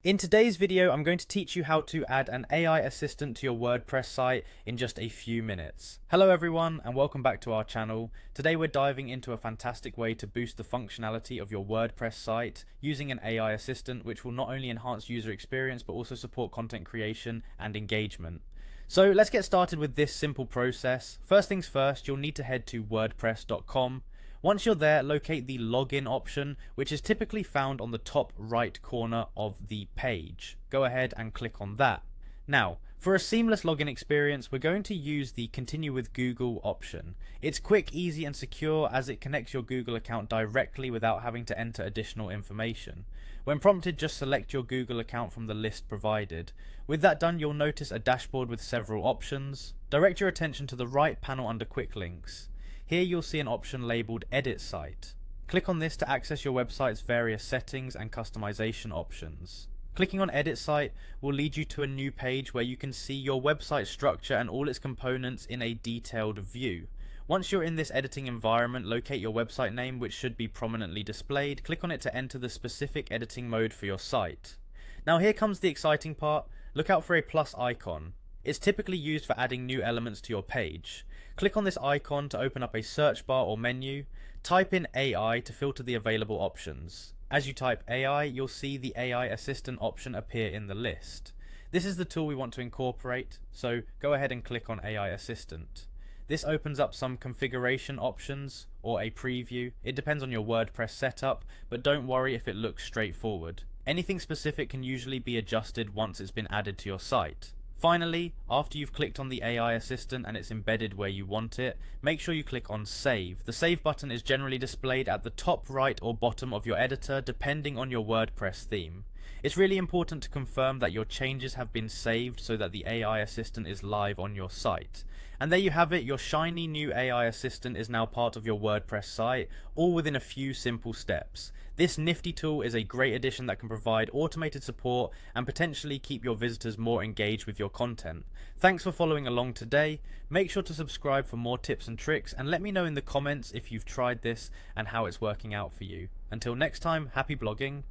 In today's video, I'm going to teach you how to add an AI assistant to your WordPress site in just a few minutes. Hello everyone and welcome back to our channel. Today we're diving into a fantastic way to boost the functionality of your WordPress site using an AI assistant, which will not only enhance user experience but also support content creation and engagement. So let's get started with this simple process. First things first, you'll need to head to wordpress.com. Once you're there, locate the login option, which is typically found on the top right corner of the page. Go ahead and click on that. Now, for a seamless login experience, we're going to use the Continue with Google option. It's quick, easy, and secure as it connects your Google account directly without having to enter additional information. When prompted, just select your Google account from the list provided. With that done, you'll notice a dashboard with several options. Direct your attention to the right panel under Quick Links. Here you'll see an option labeled Edit Site. Click on this to access your website's various settings and customization options. Clicking on Edit Site will lead you to a new page where you can see your website structure and all its components in a detailed view. Once you're in this editing environment, locate your website name, which should be prominently displayed. Click on it to enter the specific editing mode for your site. Now here comes the exciting part. Look out for a plus icon. It's typically used for adding new elements to your page. Click on this icon to open up a search bar or menu. Type in AI to filter the available options. As you type AI, you'll see the AI assistant option appear in the list. This is the tool we want to incorporate, so go ahead and click on AI assistant. This opens up some configuration options or a preview. It depends on your WordPress setup, but don't worry if it looks straightforward. Anything specific can usually be adjusted once it's been added to your site. Finally, after you've clicked on the AI assistant and it's embedded where you want it, make sure you click on Save. The Save button is generally displayed at the top right or bottom of your editor, depending on your WordPress theme. It's really important to confirm that your changes have been saved so that the AI assistant is live on your site. And there you have it, your shiny new AI assistant is now part of your WordPress site, all within a few simple steps. This nifty tool is a great addition that can provide automated support and potentially keep your visitors more engaged with your content. Thanks for following along today. Make sure to subscribe for more tips and tricks, and let me know in the comments if you've tried this and how it's working out for you. Until next time, happy blogging.